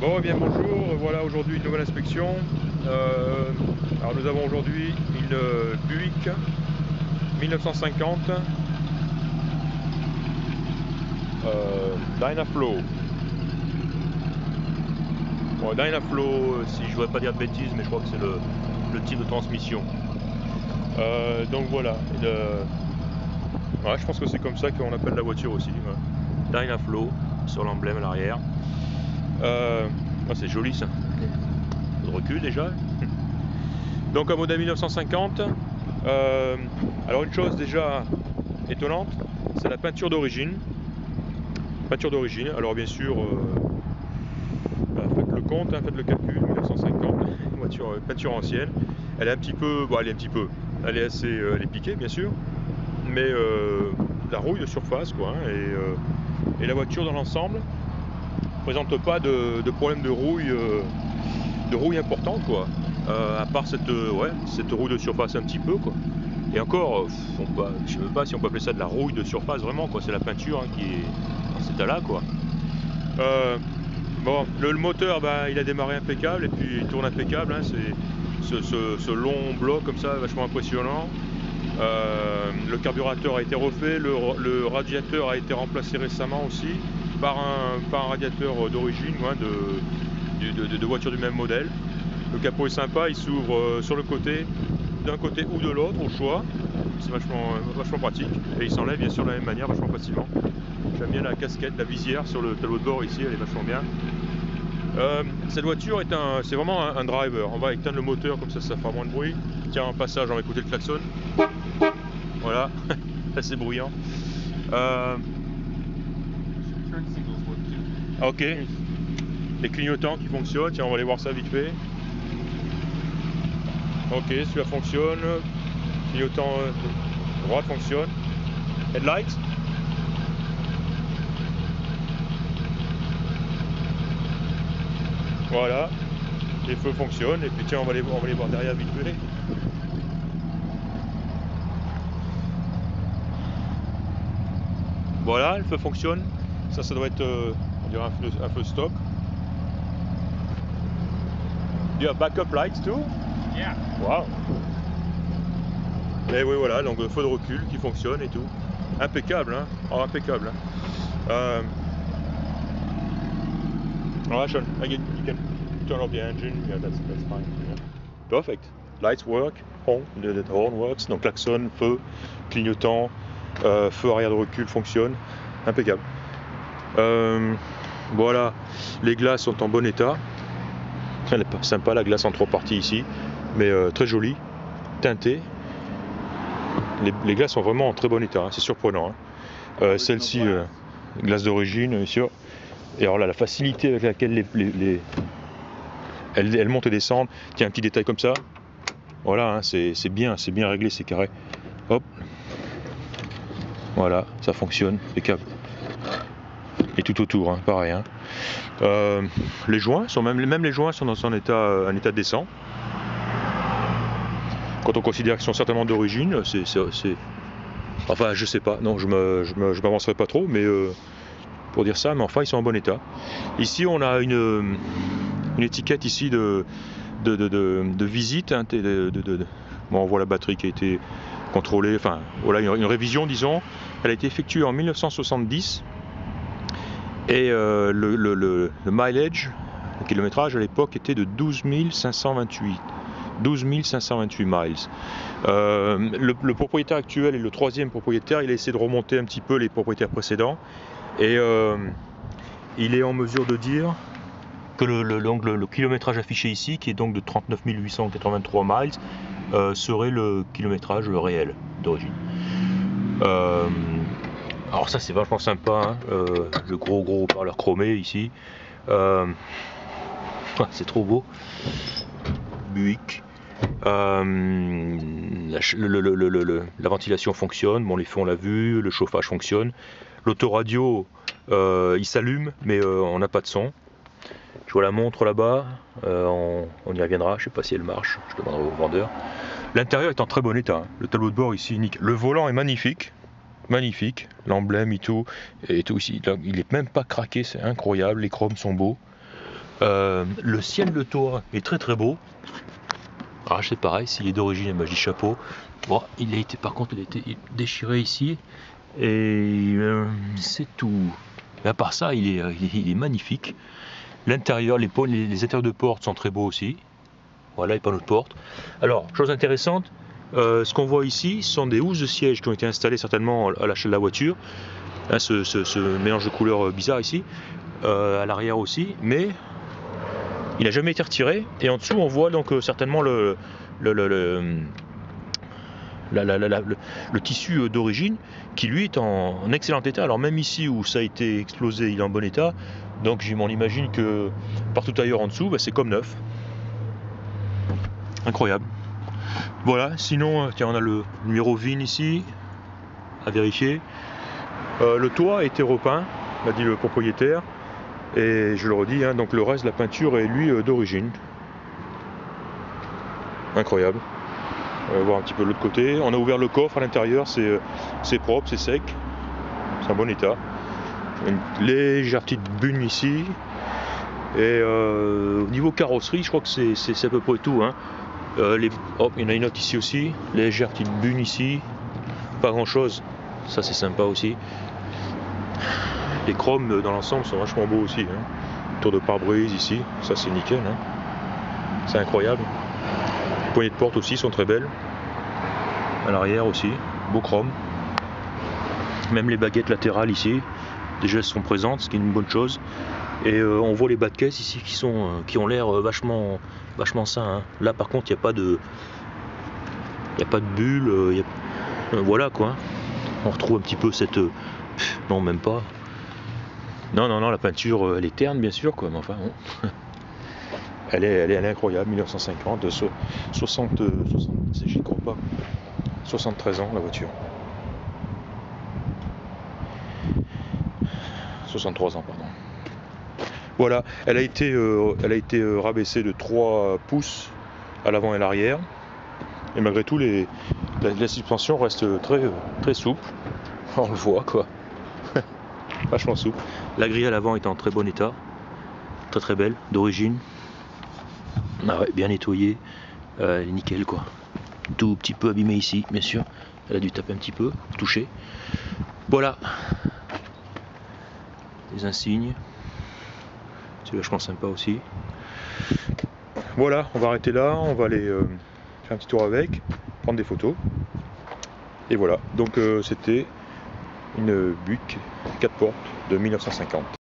Bon, eh bien bonjour, voilà aujourd'hui une nouvelle inspection. Alors nous avons aujourd'hui une Buick 1950 Dynaflow. Bon, Dynaflow, si je ne voudrais pas dire de bêtises, mais je crois que c'est le type de transmission. Donc voilà, ouais, je pense que c'est comme ça qu'on appelle la voiture aussi. Ouais. Dynaflow sur l'emblème à l'arrière. C'est joli ça. De recul déjà. Donc un modèle 1950. Alors une chose déjà étonnante, c'est la peinture d'origine. Peinture d'origine. Alors bien sûr, faites le compte, faites le calcul. 1950, voiture, peinture ancienne. Elle est un petit peu, elle est assez, elle est piquée bien sûr, mais la rouille de surface quoi. Et la voiture dans l'ensemble présente pas de problème de rouille importante quoi. À part cette rouille de surface un petit peu quoi. Et encore, je ne sais pas si on peut appeler ça de la rouille de surface vraiment quoi. C'est la peinture qui est dans cet état là quoi. Bon, le moteur, il a démarré impeccable et puis il tourne impeccable. C'est ce long bloc comme ça, vachement impressionnant. Le carburateur a été refait, le radiateur a été remplacé récemment aussi par un radiateur d'origine de voiture du même modèle. Le capot est sympa, il s'ouvre sur le côté, d'un côté ou de l'autre au choix. C'est vachement pratique et il s'enlève bien sûr de la même manière vachement facilement. J'aime bien la casquette, la visière sur le tableau de bord ici, elle est vachement bien. Cette voiture c'est vraiment un driver. On va éteindre le moteur comme ça fera moins de bruit. Tiens, en passage, on va écouter le klaxon. Voilà, assez bruyant. Ok, les clignotants qui fonctionnent, tiens, on va aller voir ça vite fait. Ok, celui-là fonctionne. Clignotant droite fonctionne. Headlights. Voilà, les feux fonctionnent. Et puis tiens, on va aller voir derrière vite fait. Voilà, le feu fonctionne. Ça doit être on dirait un feu stock. You have backup lights too? Yeah. Wow. Et oui, voilà, donc feu de recul qui fonctionne et tout. Impeccable, hein? Oh, impeccable. Hein? Alright, Sean, you can turn off the engine. Yeah, that's fine. Yeah. Perfect. Lights work. Horn, the horn works. Donc klaxon, feu, clignotant, feu arrière de recul fonctionne. Impeccable. Voilà, les glaces sont en bon état. Elle est pas sympa la glace en 3 parties ici, mais très jolie, teintée. Les glaces sont vraiment en très bon état, hein. C'est surprenant. Hein. Celle-ci, glace d'origine, bien sûr. Et alors là, la facilité avec laquelle elles montent et descendent. Tiens, un petit détail comme ça. Voilà, hein, c'est bien réglé, c'est carré. Hop. Voilà, ça fonctionne, impeccable. Et tout autour, hein, pareil. Hein. Les joints sont même les joints sont dans un état décent. Quand on considère qu'ils sont certainement d'origine, enfin, je sais pas. Non, je m'avancerai pas trop, mais pour dire ça, mais enfin, ils sont en bon état. Ici, on a une étiquette ici de visite. Hein, bon, on voit la batterie qui a été contrôlée. Enfin, voilà, une révision, disons. Elle a été effectuée en 1970. Et le mileage, le kilométrage à l'époque était de 12 528 miles. Le propriétaire actuel et le troisième propriétaire, il a essayé de remonter un petit peu les propriétaires précédents et il est en mesure de dire que le kilométrage affiché ici, qui est donc de 39 883 miles, serait le kilométrage réel d'origine. Alors ça c'est vachement sympa, hein, le gros haut-parleur chromé ici, c'est trop beau. Buick. La ventilation fonctionne, bon les feux on l'a vu, le chauffage fonctionne, l'autoradio il s'allume mais on n'a pas de son. Je vois la montre là-bas, on y reviendra, je sais pas si elle marche, je demanderai au vendeur. L'intérieur est en très bon état, hein. Le tableau de bord ici nickel. Le volant est magnifique, l'emblème et tout ici, il est même pas craqué, c'est incroyable, les chromes sont beaux. Le ciel de toit est très très beau. Alors c'est pareil, s'il est d'origine, ben, je dis chapeau. Bon, il a été, par contre, il a été déchiré ici. Et c'est tout. Mais à part ça, il est magnifique. L'intérieur, les intérieurs de porte sont très beaux aussi. Voilà, les panneaux de porte. Alors, chose intéressante, ce qu'on voit ici sont des housses de siège qui ont été installées certainement à l'achat de la voiture. Hein, ce mélange de couleurs bizarre ici, à l'arrière aussi, mais il n'a jamais été retiré. Et en dessous, on voit donc certainement le tissu d'origine qui lui est en excellent état. Alors même ici où ça a été explosé, il est en bon état. Donc on imagine que partout ailleurs en dessous, bah, c'est comme neuf. Incroyable. Voilà, sinon, tiens, on a le numéro VIN ici, à vérifier. Le toit a été repeint, m'a dit le propriétaire. Et je le redis, hein, donc le reste de la peinture est lui d'origine. Incroyable. On va voir un petit peu de l'autre côté. On a ouvert le coffre à l'intérieur, c'est propre, c'est sec. C'est en bon état. Une légère petite bune ici. Et au niveau carrosserie, je crois que c'est à peu près tout. Hein. Hop, il y en a une autre ici aussi. Légère petite bune ici. Pas grand chose. Ça c'est sympa aussi. Les chromes dans l'ensemble sont vachement beaux aussi. Hein. Tour de pare-brise ici. Ça c'est nickel. Hein. C'est incroyable. Les poignées de porte aussi sont très belles. À l'arrière aussi. Beau chrome. Même les baguettes latérales ici. Déjà elles sont présentes, ce qui est une bonne chose. Et on voit les bas de caisse ici qui ont l'air vachement sains. Hein. Là par contre il n'y a pas de bulle, voilà quoi. On retrouve un petit peu cette... non même pas. Non, la peinture elle est terne bien sûr quoi, mais enfin bon. elle est incroyable, 1950, 60, j'y crois pas. 73 ans la voiture. 63 ans pardon. Voilà, elle a été rabaissée de 3 pouces à l'avant et à l'arrière. Et malgré tout, la suspension reste très souple. On le voit quoi. Vachement souple. La grille à l'avant est en très bon état. Très belle, d'origine. Ah ouais, bien nettoyée. Elle est nickel quoi. Tout petit peu abîmée ici, bien sûr. Elle a dû taper un petit peu, toucher. Voilà. Les insignes. C'est vachement sympa aussi. Voilà, on va arrêter là, on va aller faire un petit tour avec, prendre des photos. Et voilà, donc c'était une Buick 4 portes de 1950.